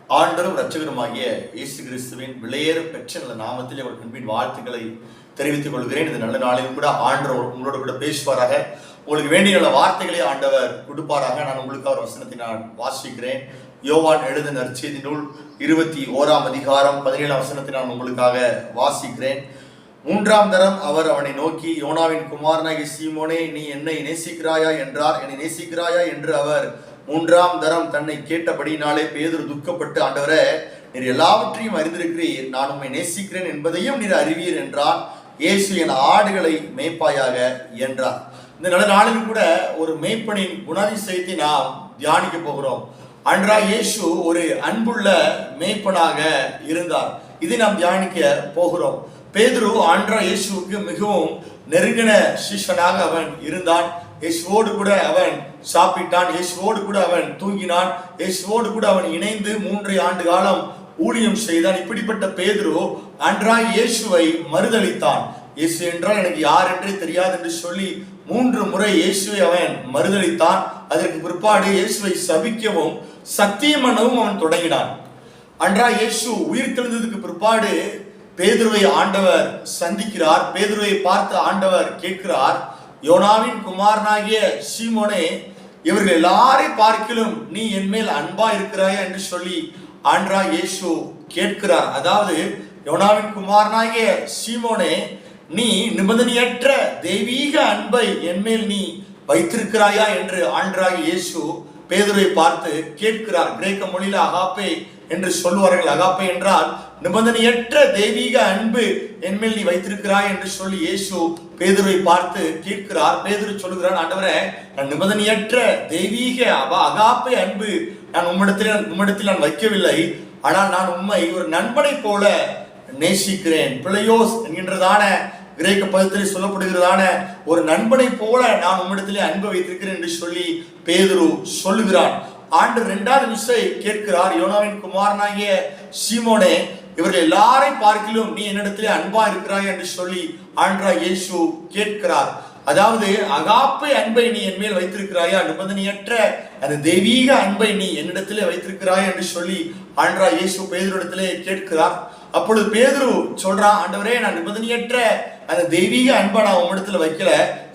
ஆண்டவரும் இரட்சகருமாகிய இயேசு கிறிஸ்துவின் விலையேற பெற்ற நல்ல நாமத்தில் அவர் அன்பின் வாழ்த்துக்களை தெரிவித்துக் கொள்கிறேன். இந்த நல்ல நாளிலும் கூட ஆண்டவர் உங்களோட கூட பேசுவாராக. உங்களுக்கு வேண்டிய நல்ல வார்த்தைகளை ஆண்டவர் கொடுப்பாராக. நான் உங்களுக்கு அவர் வசனத்தை நான் வாசிக்கிறேன். யோவான் எழுதின நற்செய்தி நூல் 21ஆம் அதிகாரம் 17ஆம் வசனத்தை நான் உங்களுக்காக வாசிக்கிறேன். 3ஆம் தரம் அவர் அவனை நோக்கி, யோனாவின் குமாரனாகிய சீமோனே, நீ என்னை நேசிக்கிறாயா என்றார். என்னை நேசிக்கிறாயா என்று அவர் 3ஆம் தரம் தன்னை கேட்டபடினாலே பேதுரு துக்கப்பட்டு, ஆண்டவரே, நீர் எல்லாவற்றையும் அறிந்திருக்கிறீர், நான் உம்மை நேசிக்கிறேன் என்பதையும் நீர் அறிவீர் என்றார். இயேசு, என் ஆடுகளை மேய்ப்பாயாக என்றார். இந்த நல்ல நாளில் கூட ஒரு மேய்ப்பனின் குணாதிசயத்தை நாம் தியானிக்க போகிறோம். அன்றாய் இயேசு ஒரு அன்புள்ள மேய்ப்பனாக இருந்தார். இதை நாம் தியானிக்க போகிறோம். பேதுரு ஆண்டவராய் இயேசுவுக்கு மிகவும் நெருங்கின சிஷ்யனாக அவன் இருந்தான். இயேசுவோடு கூட அவன் சாப்பிட்டான், இயேசுவோடு கூட அவன் தூங்கினான், இயேசுவோடு கூட அவன் இணைந்து 3 ஆண்டு காலம் ஊழியம் செய்தான். இப்படிப்பட்ட பேதுரு ஆண்டவராய் இயேசுவை மறுதலித்தான். இயேசு என்றால் எனக்கு யார் என்றே தெரியாது என்று சொல்லி 3 முறை இயேசுவை அவன் மறுதலித்தான். அதற்கு பிற்பாடு இயேசுவை சபிக்கவும் சத்தியம் பண்ணவும் அவன் தொடங்கினான். ஆண்டவராய் இயேசு உயிர் தெழுந்ததுக்கு பிற்பாடு பேதுருவை ஆண்டவர் சந்திக்கிறார். பேதுருவை பார்த்து ஆண்டவர் கேட்கிறார், யோனாவின் குமாரனாகிய சீமோனே, இவர்கள் எல்லாரையும் பார்க்கிலும் நீ என் மேல் அன்பா இருக்கிறாயா என்று சொல்லி ஆண்டவராய் இயேசு கேட்கிறார். அதாவது, யோனாவின் குமாரனாகிய சீமோனே, நீ நிபந்தனையற்ற தெய்வீக அன்பை என் மேல் நீ வைத்திருக்கிறாயா என்று ஆண்டவராய் இயேசு பேதுருவை பார்த்து கேட்கிறார். கிரேக்க மொழியில அகாப்பே என்று சொல்லுவார்கள். அகாப்பே என்றால் நிபந்தனையற்ற தெய்வீக அன்பு என்மேல் நீ வைத்திருக்கிறாய் என்று சொல்லி இயேசு பேதுருவை பார்த்து கேட்கிறார். பேதுரு சொல்லுகிறான், ஆண்டவரே, நான் நிபந்தனையற்ற தெய்வீக அகாப்பே அன்பு நான் உம்மிடத்தில் நான் வைக்கவில்லை. ஆனால் நான் உம்மை ஒரு நண்பனை போல நேசிக்கிறேன். பிள்ளையோஸ் என்கின்றதான கிரேக்க பதத்திலே சொல்லப்படுகிறதான ஒரு நண்பனை போல நான் உம்மிடத்திலே அன்பு வைத்திருக்கிறேன் என்று சொல்லி பேதுரு சொல்லுகிறான். ஆண்டு 2வது விசை கேட்கிறார், யோனாவின் குமாரனாகிய சீமோனே, இவர்கள் எல்லாரையும் பார்க்கிலும் நீ என்னிடத்திலே அன்பா இருக்கிறாய் என்று சொல்லி ஆண்டவராய் இயேசு கேட்கிறார். அதாவது, அகாப்பை அன்பை நீ என் மேல் வைத்திருக்கிறாயா, நிபந்தனையற்ற அந்த தெய்வீக அன்பை நீ என்னிடத்திலே வைத்திருக்கிறாய் என்று சொல்லி ஆண்டவராய் இயேசு பேதுருவிடத்திலே கேட்கிறார். அப்பொழுது பேதுரு சொல்றான், ஆண்டவரே, நான் நிபந்தனையற்ற அந்த தெய்வீக அன்பை நான் உம்மிடத்துல வைக்கல,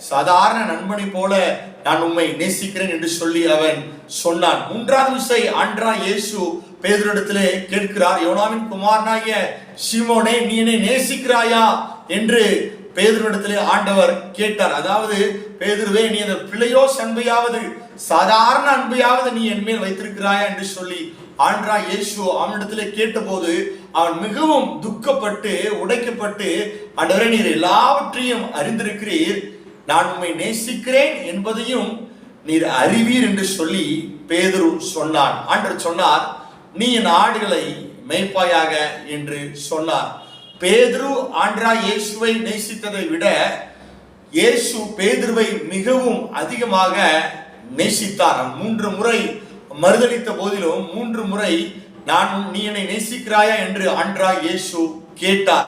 சாதாரண நண்பனை போல நான் உம்மை நேசிக்கிறேன் என்று சொல்லி அவன் சொன்னான். 3வது விசை ஆண்டவராய் இயேசு பேதுருவிடத்திலே கேட்கிறார், யோனாவின் குமாரனாகிய சீமோனே, நீ என்னை நேசிக்கிறாயா என்று பேதுருவிடத்திலே ஆண்டவர் கேட்டார். அதாவது, பேதுருவே, நீ அந்த பிள்ளையோஸ் அன்பையாவது சாதாரண அன்பையாவது நீ என் மேல் வைத்திருக்கிறாயா என்று சொல்லி ஆண்டவராய் இயேசு அவனிடத்திலே கேட்டபோது அவன் மிகவும் துக்கப்பட்டு உடைக்கப்பட்டு, ஆண்டவரே, நீர் எல்லாவற்றையும் அறிந்திருக்கிறீர், நான் உம்மை நேசிக்கிறேன் என்பதையும் நீர் அறிவீர் என்று சொல்லி பேதுரு சொன்னான். ஆண்டவர் சொன்னார், நீ என் ஆடுகளை மேய்ப்பாயாக என்று சொன்னார். பேதுரு ஆண்டவராய் இயேசுவை நேசித்ததை விட இயேசு பேதுருவை மிகவும் அதிகமாக நேசித்தார். 3 முறை மறுதலித்த போதிலும் 3 முறை நீ என்னை நேசிக்கிறாயா என்று ஆண்டவராய் இயேசு கேட்டார்.